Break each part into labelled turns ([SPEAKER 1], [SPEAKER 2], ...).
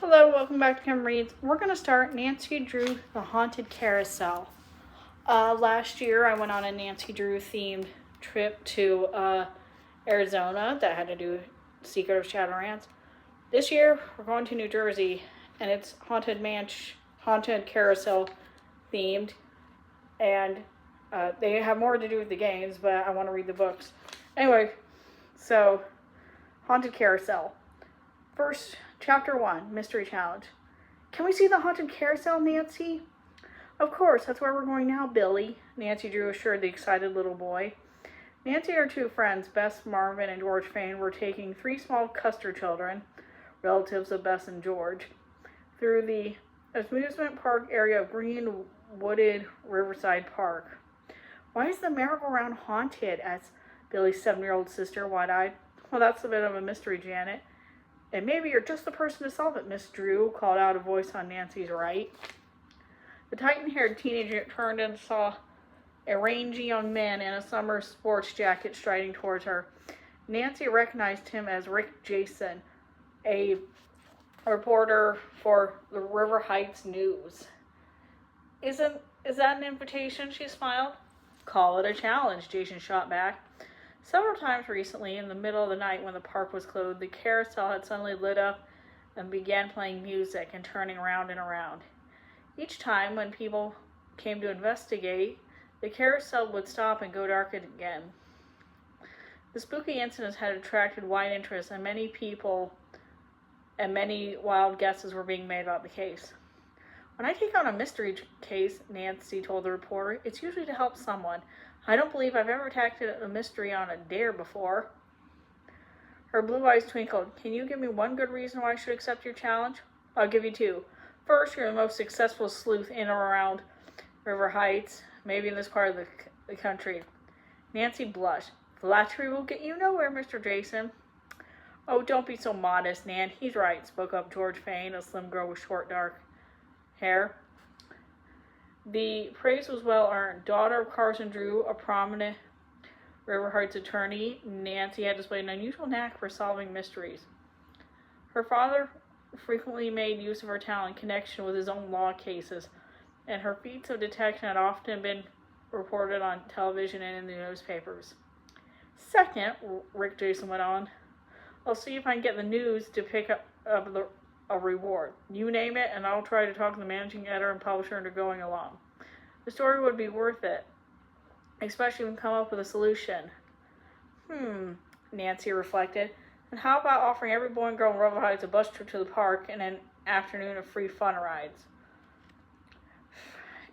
[SPEAKER 1] Hello, welcome back to Kim Reads. We're going to start Nancy Drew, The Haunted Carousel. Last year I went on a Nancy Drew themed trip to Arizona that had to do with Secret of Shadowlands. This year we're going to New Jersey and it's Haunted Carousel themed, and they have more to do with the games, but I want to read the books. Anyway, so Haunted Carousel. First, Chapter 1, Mystery Challenge. Can we see the Haunted Carousel, Nancy? Of course, that's where we're going now, Billy, Nancy Drew assured the excited little boy. Nancy and her two friends, Bess Marvin and George Fane, were taking three small Custer children, relatives of Bess and George, through the amusement park area of green, wooded Riverside Park. Why is the merry-go-round haunted? Asked Billy's 7-year-old sister, wide-eyed. Well, that's a bit of a mystery, Janet. And maybe you're just the person to solve it, Miss Drew, called out a voice on Nancy's right. The titan-haired teenager turned and saw a rangy young man in a summer sports jacket striding towards her. Nancy recognized him as Rick Jason, a reporter for the River Heights News. Is that an invitation? She smiled. Call it a challenge, Jason shot back. Several times recently, in the middle of the night when the park was closed, the carousel had suddenly lit up and began playing music and turning around and around. Each time when people came to investigate, the carousel would stop and go dark again. The spooky incidents had attracted wide interest, and many people and many wild guesses were being made about the case. When I take on a mystery case, Nancy told the reporter, it's usually to help someone. I don't believe I've ever tackled a mystery on a dare before. Her blue eyes twinkled. Can you give me one good reason why I should accept your challenge? I'll give you two. First, you're the most successful sleuth in or around River Heights, maybe in this part of the country. Nancy blushed. Flattery will get you nowhere, Mr. Jason. Oh, don't be so modest, Nan. He's right, spoke up George Fane, a slim girl with short, dark hair. The praise was well earned. Daughter of Carson Drew, a prominent River Heights attorney, Nancy had displayed an unusual knack for solving mysteries. Her father frequently made use of her talent in connection with his own law cases, and her feats of detection had often been reported on television and in the newspapers. Second, Rick Jason went on, I'll see if I can get the news to pick up a reward. You name it, and I'll try to talk the managing editor and publisher into going along. The story would be worth it, especially when we come up with a solution. Nancy reflected. And how about offering every boy and girl in River Heights a bus trip to the park and an afternoon of free fun rides?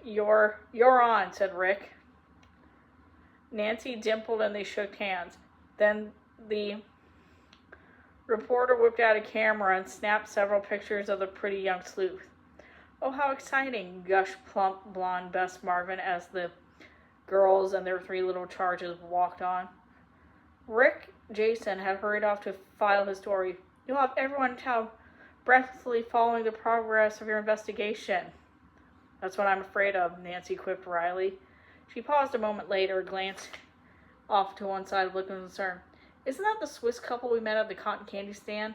[SPEAKER 1] You're on, said Rick. Nancy dimpled and they shook hands. Then the reporter whipped out a camera and snapped several pictures of the pretty young sleuth. Oh, how exciting, gushed plump, blonde Bess Marvin as the girls and their three little charges walked on. Rick Jason had hurried off to file his story. You'll have everyone in town breathlessly following the progress of your investigation. That's what I'm afraid of, Nancy quipped wryly. She paused a moment later, glanced off to one side, looking concerned. Isn't that the Swiss couple we met at the cotton candy stand?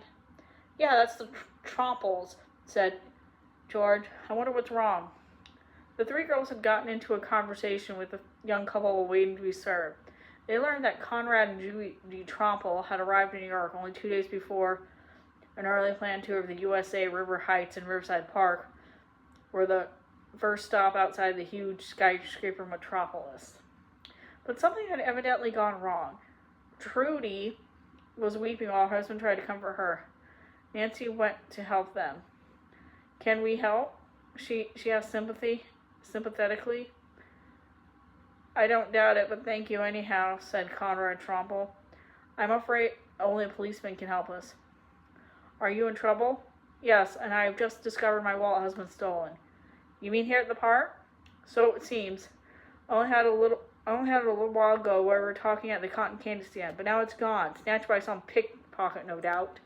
[SPEAKER 1] Yeah, that's the Tromples, said George. I wonder what's wrong. The three girls had gotten into a conversation with the young couple waiting to be served. They learned that Conrad and Judy Tromple had arrived in New York only 2 days before an early planned tour of the USA, River Heights, and Riverside Park were the first stop outside the huge skyscraper metropolis. But something had evidently gone wrong. Trudy was weeping while her husband tried to comfort her. Nancy went to help them. Can we help? She asked sympathetically. I don't doubt it, but thank you anyhow, said Conrad Tromple. I'm afraid only a policeman can help us. Are you in trouble? Yes, and I have just discovered my wallet has been stolen. You mean here at the park? So it seems. I only had it a little while ago where we were talking at the cotton candy stand, but now it's gone, snatched by some pickpocket, no doubt.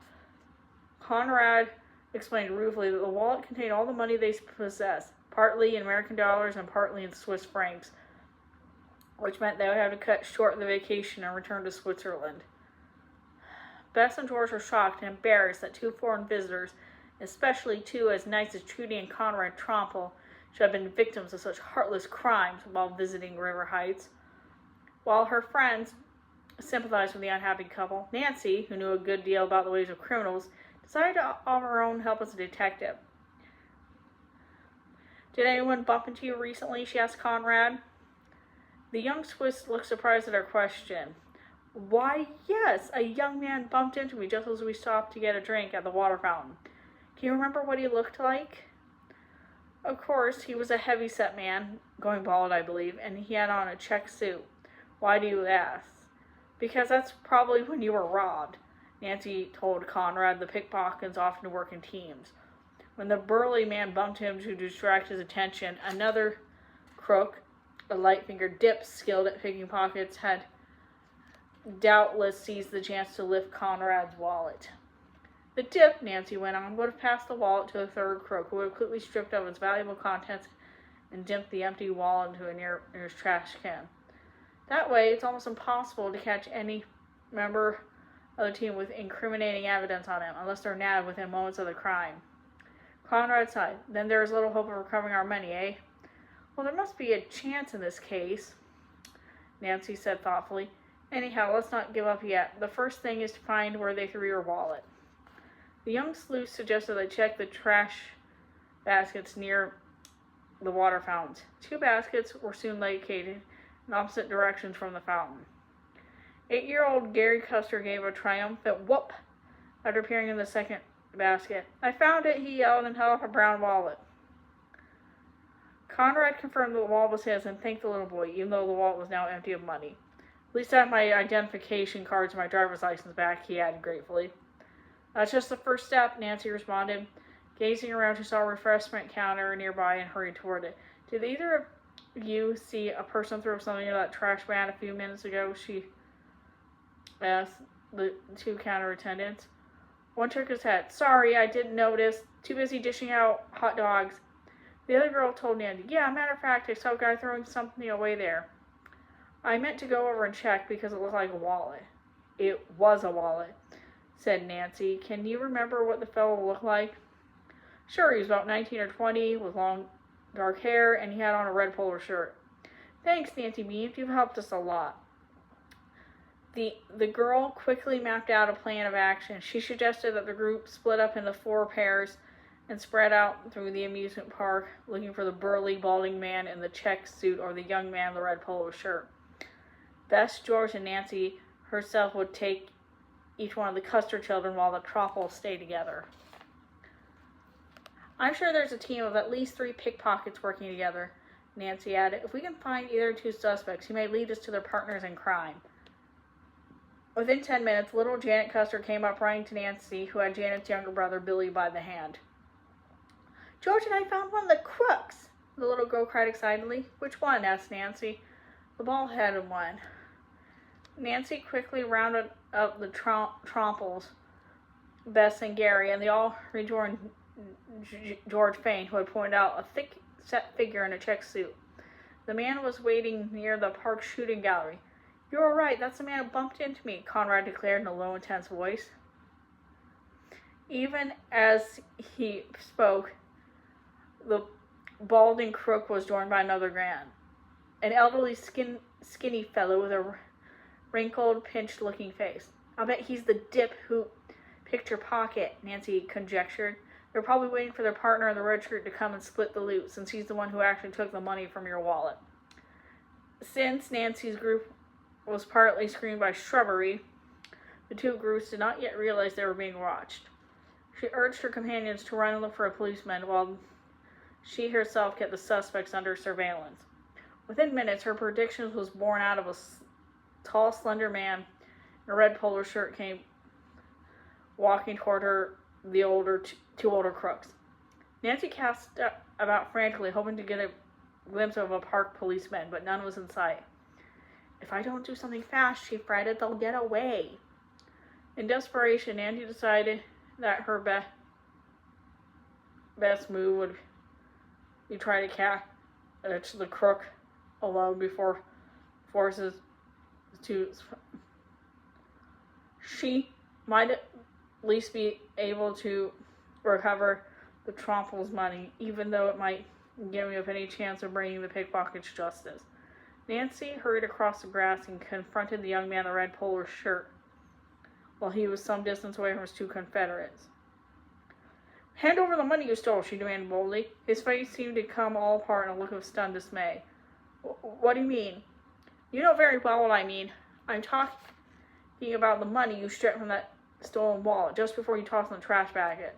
[SPEAKER 1] Conrad explained ruefully that the wallet contained all the money they possessed, partly in American dollars and partly in Swiss francs, which meant they would have to cut short the vacation and return to Switzerland. Bess and George were shocked and embarrassed that two foreign visitors especially two as nice as Trudy and Conrad Tromple should have been victims of such heartless crimes while visiting River Heights. While her friends sympathized with the unhappy couple, Nancy, who knew a good deal about the ways of criminals, decided to offer her own help as a detective. "Did anyone bump into you recently?" she asked Conrad. The young Swiss looked surprised at her question. "Why, yes, a young man bumped into me just as we stopped to get a drink at the water fountain. Can you remember what he looked like?" "Of course, he was a heavy-set man, going bald, I believe, and he had on a check suit. Why do you ask?" "Because that's probably when you were robbed." Nancy told Conrad the pickpockets often work in teams. When the burly man bumped him to distract his attention, another crook, a light-fingered dip skilled at picking pockets, had doubtless seized the chance to lift Conrad's wallet. The dip, Nancy went on, would have passed the wallet to the third crook, who would have quickly stripped of its valuable contents and dumped the empty wallet into a nearest trash can. That way, it's almost impossible to catch any member of the team with incriminating evidence on him, unless they're nabbed within moments of the crime. Conrad sighed. "Then there is little hope of recovering our money, eh?" "Well, there must be a chance in this case," Nancy said thoughtfully. "Anyhow, let's not give up yet. The first thing is to find where they threw your wallet." The young sleuth suggested they check the trash baskets near the water fountains. Two baskets were soon located in opposite directions from the fountain. 8-year-old Gary Custer gave a triumphant whoop after appearing in the second basket. "I found it," he yelled, and held up a brown wallet. Conrad confirmed that the wallet was his and thanked the little boy, even though the wallet was now empty of money. "At least I have my identification cards and my driver's license back," he added gratefully. "That's just the first step," Nancy responded. Gazing around, she saw a refreshment counter nearby and hurried toward it. "Did either of you see a person throw something into that trash can a few minutes ago?" she asked the two counter attendants. One shook his head. "Sorry, I didn't notice. Too busy dishing out hot dogs." The other girl told Nancy, "Yeah, matter of fact, I saw a guy throwing something away there. I meant to go over and check because it looked like a wallet." "It was a wallet," said Nancy. "Can you remember what the fellow looked like?" "Sure, he was about 19 or 20, with long dark hair, and he had on a red polo shirt." "Thanks," Nancy beamed. "You've helped us a lot." The girl quickly mapped out a plan of action. She suggested that the group split up into 4 pairs and spread out through the amusement park, looking for the burly, balding man in the check suit or the young man in the red polo shirt. Bess, George, and Nancy herself would take each one of the Custer children while the Tropples stayed together. "I'm sure there's a team of at least 3 pickpockets working together," Nancy added. "If we can find either 2 suspects, who may lead us to their partners in crime." Within 10 minutes, little Janet Custer came up running to Nancy, who had Janet's younger brother, Billy, by the hand. "George and I found one of the crooks," the little girl cried excitedly. "Which one?" asked Nancy. "The bald-headed one." Nancy quickly rounded up the Tromples, Bess, and Gary, and they all rejoined George Fain, who had pointed out a thick-set figure in a check suit. The man was waiting near the park shooting gallery. "You're all right. That's the man who bumped into me," Conrad declared in a low, intense voice. Even as he spoke, the balding crook was joined by another man, an elderly, skinny fellow with a wrinkled, pinched-looking face. "I'll bet he's the dip who picked your pocket," Nancy conjectured. "They're probably waiting for their partner in the red shirt to come and split the loot, since he's the one who actually took the money from your wallet." Since Nancy's group was partly screened by shrubbery, the two groups did not yet realize they were being watched. She urged her companions to run and look for a policeman while she herself kept the suspects under surveillance. Within minutes, her predictions was borne out of a tall, slender man in a red polo shirt came walking toward her, the two older crooks. Nancy cast about frantically, hoping to get a glimpse of a park policeman, but none was in sight. "If I don't do something fast," she fretted, "they'll get away." In desperation, Nancy decided that her best move would be try to catch the crook alone before forces to. She might at least be able to recover the Tromfels' money, even though it might give me up any chance of bringing the pickpockets justice. Nancy hurried across the grass and confronted the young man in the red polo shirt, while he was some distance away from his two confederates. "Hand over the money you stole," she demanded boldly. His face seemed to come all apart in a look of stunned dismay. "What do you mean?" "You know very well what I mean. I'm talking about the money you stripped from that stolen wallet just before you tossed in the trash bag."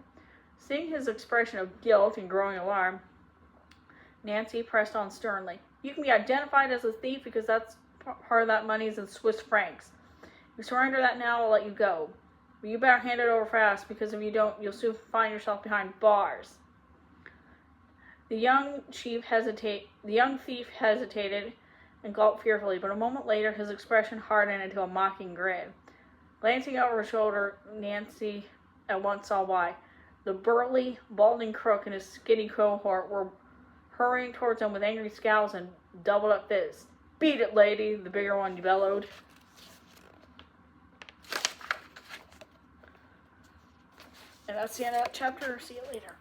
[SPEAKER 1] Seeing his expression of guilt and growing alarm, Nancy pressed on sternly. "You can be identified as a thief because that's part of that money is in Swiss francs. If you surrender that now, I'll let you go. But you better hand it over fast, because if you don't, you'll soon find yourself behind bars." The young thief hesitated and gulped fearfully, but a moment later his expression hardened into a mocking grin. Glancing over her shoulder, Nancy at once saw why. The burly, balding crook and his skinny cohort were hurrying towards him with angry scowls and doubled-up fists. "Beat it, lady," the bigger one bellowed. And that's the end of that chapter. See you later.